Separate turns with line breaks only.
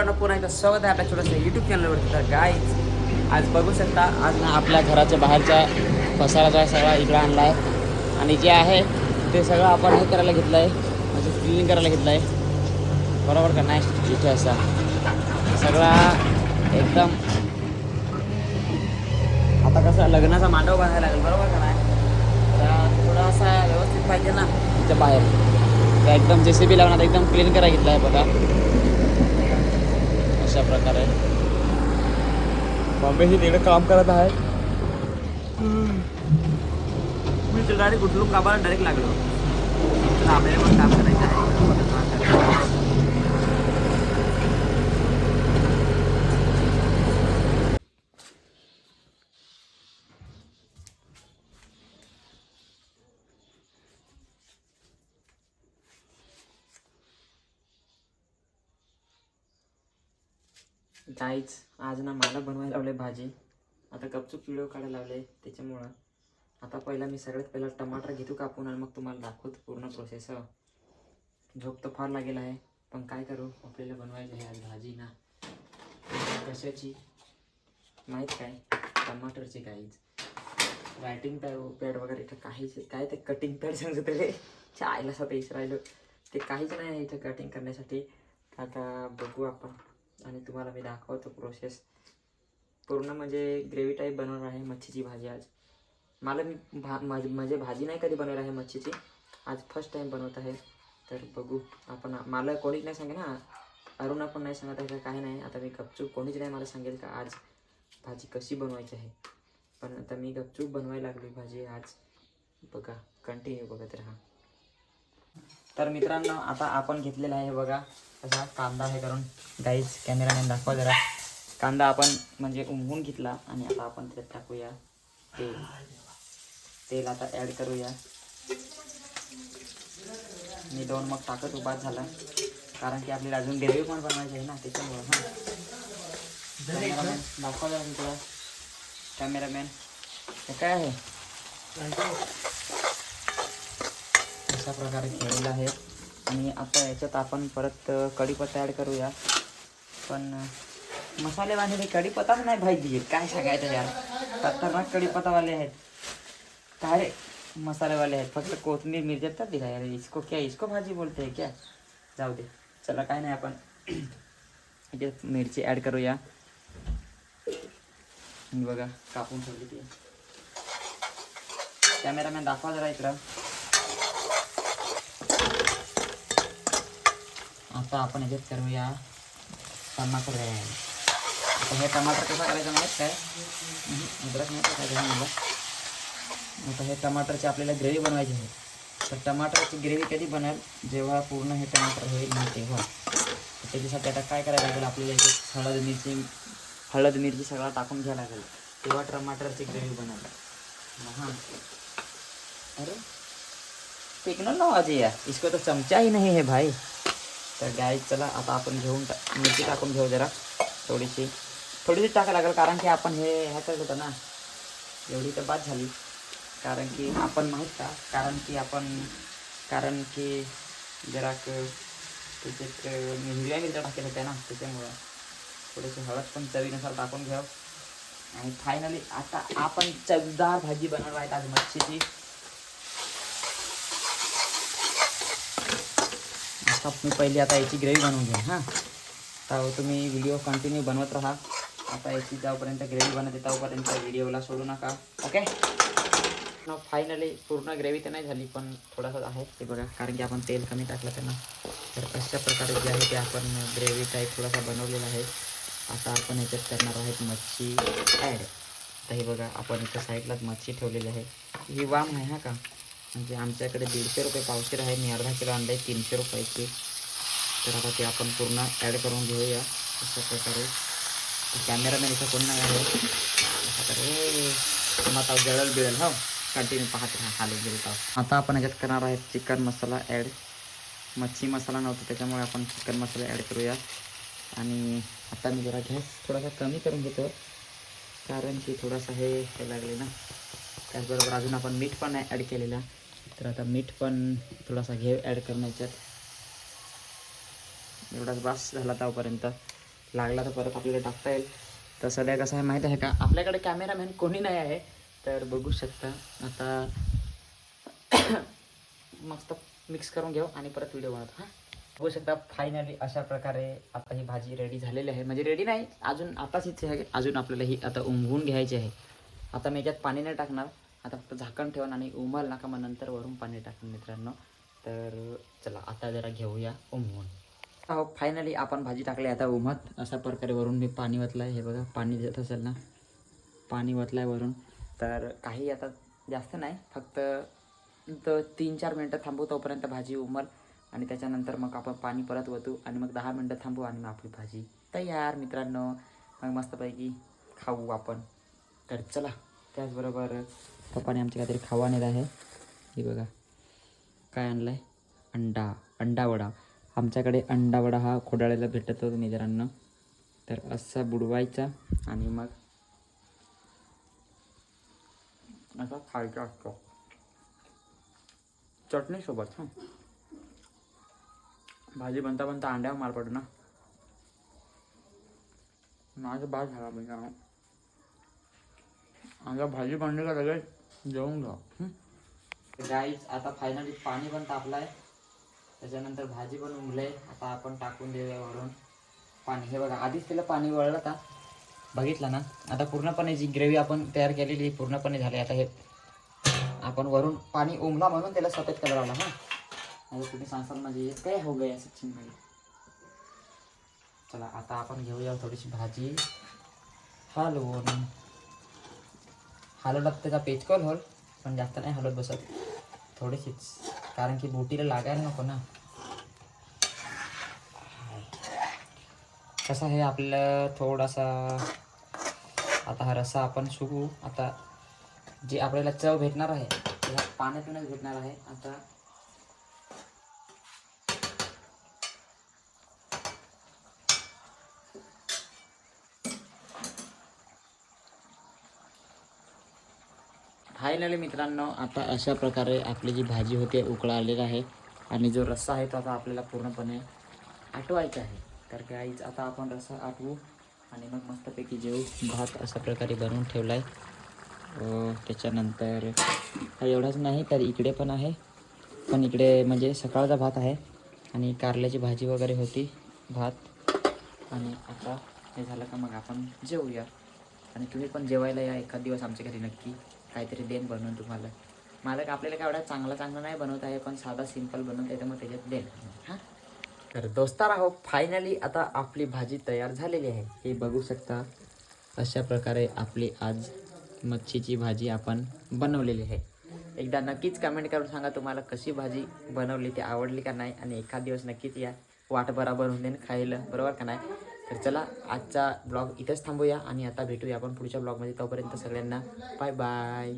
पुन्हा एकदा स्वागत आहे आपल्या छोट्याशा यूट्यूब चॅनलवरती. तर गाईज आज बघू शकता, आज ना आपल्या घराच्या बाहेरचा पसारा सगळा इकडं आणला आहे आणि जे आहे ते सगळं आपण हे करायला घेतलं आहे, म्हणजे क्लिनिंग करायला घेतलं आहे. बरोबर का नाही? इथे असा सगळा एकदम आता कसं लग्नाचा मांडव बांधायला लागेल, बरोबर का नाही? तर थोडासा व्यवस्थित पाहिजे ना इथं बाहेर. तर एकदम JCB लावून आता एकदम क्लीन करायला घेतलं आहे बघा. अशा प्रकारे बॉम्बे ही तिकडे काम करत आहे. मी तर डायरेक्ट उठलून कामाला डायरेक्ट लागलो. आपल्याला पण काम करायचं आहे. गाईच आज ना मला बनवायला लावले भाजी. आता गपचूप व्हिडिओ काढायला लावले त्याच्यामुळं आता पहिला मी सगळ्यात पहिला टमाटर घेतो कापून आणि मग तुम्हाला दाखवतो पूर्ण प्रोसेस. झोप तर फार लागेल आहे, पण काय करू, आपल्याला बनवायची आहे आज भाजी ना. कशाची माहीत काय? टमाटरची. गाईच रायटिंग पॅड वगैरे इथं काहीच, काय ते कटिंग पॅड सांगतो ते चायला स्वतः राहिलो, ते काहीच नाही आहे इथं कटिंग करण्यासाठी. आता बघू आपण आणि तुम्हाला मी दाखवतो प्रोसेस पूर्ण. म्हणजे ग्रेव्ही टाईप बनवणार आहे मच्छीची भाजी आज. मला मी म्हणजे भाजी नाही कधी बनवली आहे मच्छीची, आज फर्स्ट टाईम बनवत आहे. तर बघू आपण. मला कोणीच नाही सांगेल ना, अरुणा पण नाही सांगत आहे का, काही नाही. आता मी गपचूप, कोणीच नाही मला सांगेल का आज भाजी कशी बनवायची आहे, पण आता मी गपचूप बनवायला लागली भाजी आज. बघा, कंटिन्यू बघत राहा. तर मित्रांनो, आता आपण घेतलेला आहे बघा असा कांदा हे करून. गाईज कॅमेरामॅन दाखवा जरा. कांदा आपण म्हणजे उमगून घेतला आणि आता आपण त्यात टाकूया तेल आता ॲड करूया. मी 2 मग टाकत उभाच झाला, कारण की आपल्याला अजून ग्रेव्ही पण बनवायची आहे ना, त्याच्यामुळं. कॅमेरामॅन दाखवा जरा तुला. कॅमेरामॅन हे काय आहे? अशा प्रकारे केलेलं आहे. आणि आता याच्यात आपण परत कढीपत्ता ॲड करूया. पण मसाले बांधलेले कढीपत्ताच नाही पाहिजे, काय सांगायचं यार. खतरनाक कढीपत्तावाले आहेत, काय रे मसालेवाले आहेत. फक्त कोथिंबीर मिरची तर दिला यार. इसको भाजी बोलते है क्या? जाऊ दे, चला काय नाही. आपण इथे मिरची ॲड करूया. बघा कापून ठेवली ती. कॅमेरामॅन दाखवा जरा इकडं. आता आपण याच्यात करूया टमाटर. आता हे टमाटर कसं करायचं माहीत काय? अद्रक नाही टाकायचं मला. आता हे टमाटरची आपल्याला ग्रेव्ही बनवायची आहे. तर टमाटरची ग्रेव्ही कधी बनेल, जेव्हा पूर्ण हे टमाटर होईल ना तेव्हा. त्याच्यासाठी आता काय करायला लागेल, आपल्याला याच्यात हळद मिरची सगळा टाकून घ्यायला लागेल, तेव्हा टमाटरची ग्रेव्ही बनेल. हाँ, अरे फेंकना ना आज यार, इसको तो चमचा ही नहीं है भाई. तर गाईज चला आता आपण मिरची टाकून घेऊ जरा. थोडीशी टाकायला लागेल, कारण की आपण हे ह्याच्यात होतं ना. एवढी तर बाद झाली, कारण की आपण माहीत का, कारण की जरा त्याच्यात हिरव्या मिरच्या टाकेल होत्या ना, त्याच्यामुळं थोडीशी हळद पण चवीनुसार टाकून घ्यावं. आणि फायनली आता आपण चवदार भाजी बनवणार आहेत आज मच्छीची. आता मी पहिली आता याची ग्रेव्ही बनवून घेईन. हां, तर तुम्ही व्हिडिओ कंटिन्यू बनवत राहा. आता याची जाऊपर्यंत ग्रेव्ही बनवते तोपर्यंत व्हिडिओला सोडू नका, ओके. फायनली पूर्ण ग्रेव्ही तर नाही झाली, पण थोडासा आहे ते बघा, कारण की आपण तेल कमी टाकलं त्यांना. तर अशा प्रकारे जे आहे ते आपण ग्रेव्ही टाईप थोडासा बनवलेला आहे. आता आपण याच्यात करणार आहेत मच्छी ॲड. आता हे बघा, आपण इथं साईडलाच मच्छी ठेवलेली आहे. ही वाम आहे हा का, म्हणजे आमच्याकडे 150 रुपये पावशेर आहे. मी अर्धा किलो आणलं आहे 300 रुपयाची. तर आता ते आपण पूर्ण ॲड करून घेऊया अशा प्रकारे. कॅमेरामॅन इथं कोण नाही आहे, अशा प्रकारे आता जळल बिळल. हो, कंटिन्यू पाहत राहा खाली गेलो. आता आपण याच्यात करणार आहे चिकन मसाला ॲड. मच्छी मसाला नव्हता त्याच्यामुळे आपण चिकन मसाला ॲड करूया. आणि आता मी जरा गॅस थोडासा कमी करून घेतो, कारण की थोडासा हे लागले ना. त्याचबरोबर अजून आपण मीठ पण नाही ॲड केलेला, तर आता मीठ पण थोडासा ॲड करून याच्यात. एवढाच बास झाला तोपर्यंत. लागला तर परत आपल्याला टाकता येईल. तर सध्या कसं आहे माहीत आहे का, आपल्याकडे कॅमेरामॅन कोणी नाही आहे. तर बघू शकता आता मस्त मिक्स करून घेऊ आणि परत व्हिडिओ बनवतो. हां, बघू शकता फायनली अशा प्रकारे आता ही भाजी रेडी झालेली आहे. म्हणजे रेडी नाही अजून, आताच इथे आहे, अजून आपल्याला ही आता उमवून घ्यायची आहे. आता मी याच्यात पाणी नाही टाकणार, आता फक्त झाकण ठेवून आणि उमल ना का मग नंतर वरून पाणी टाकून मित्रांनो. तर चला आता जरा घेऊया उमवून. हो फायनली आपण भाजी टाकली आता उमत. अशा प्रकारे वरून मी पाणी वतलं आहे. हे बघा पाणी देत असेल ना, पाणी वतलं आहे वरून. तर काही आता जास्त नाही, फक्त 3-4 मिनटं थांबू तोपर्यंत भाजी उमल आणि त्याच्यानंतर मग आपण पाणी परत वतू आणि मग 10 मिनटं थांबू आणि मग आपली भाजी तयार मित्रांनो. मग मस्तपैकी खाऊ आपण. तर चला, त्याचबरोबर पप्पाने आमचे काहीतरी खाऊ आणत आहे. हे बघा काय आणलं आहे, अंडा वडा. आमच्याकडे अंडा वडा हा खोडाळ्याला भेटतो मित्रांनो. तर असा बुडवायचा आणि मग असा खायचा असतो चटणीसोबत. हां, भाजी बनता बनता अंड्यावर मार पडतो ना, माझं बाद झाला म्हणजे अंडा भाजी बनली का लगेच जेवून घ्या. गाईच आता फायनली पाणी पण तापलं आहे, त्याच्यानंतर भाजी पण उमले. आता आपण टाकून देऊया वरून पाणी. हे बघा आधीच त्याला पाणी वळलं का बघितलं ना. आता पूर्णपणे जी ग्रेव्ही आपण तयार केलेली पूर्णपणे झाली. आता हे आपण वरून पाणी उमला म्हणून त्याला सफेद कलर आला. हां, आता तुम्ही सांगसाल म्हणजे काय हो गया सचिन भाई. चला आता आपण घेऊया थोडीशी भाजी हलवून. हलवलं त्याचा पेचकल होल, पण जास्त नाही हलवत बसत, थोडीशीच, कारण की बोटीला लागायला नको ना. कसं आहे आपलं थोडासा आता हा रस्सा आपण सुकू. आता जे आपल्याला चव भेटणार आहे त्या पाण्यातूनच भेटणार आहे. आता फायनली मित्रांनो आता अशा प्रकारे आपली जी भाजी होते उकळा आलेला आहे आणि जो रस्सा आहे तो आता आपल्याला पूर्णपणे आटवायचा आहे. तर काहीच आता आपण रस्सा आटवू आणि मग मस्तपैकी जेवू. भात अशा प्रकारे बनवून ठेवला आहे. त्याच्यानंतर हा एवढाच नाही तर इकडे पण आहे, पण इकडे म्हणजे सकाळचा भात आहे आणि कारल्याची भाजी वगैरे होती, भात. आणि आता हे झालं का मग आपण जेवूया. आणि तुम्ही पण जेवायला या एखाद दिवस आमच्या घरी नक्की. काहीतरी देन बनवून तुम्हाला. मला का आपल्याला काय एवढा चांगला नाही बनवत आहे, पण साधा सिंपल बनवता येतं, मग त्याच्यात देन. हां, तर दोस्तार आहो फायनली आता आपली भाजी तयार झालेली आहे. हे बघू शकता अशा प्रकारे आपली आज मच्छीची भाजी आपण बनवलेली आहे. एकदा नक्कीच कमेंट करून सांगा तुम्हाला कशी भाजी बनवली, ती आवडली का नाही. आणि एखाद दिवस नक्कीच या वाट बराबर होऊन देईन खायला, बरोबर का नाही. तर चला आजचा ब्लॉग इथेच थांबूया आणि आता भेटूया आपण पुढच्या ब्लॉगमध्ये. तोपर्यंत सगळ्यांना बाय बाय.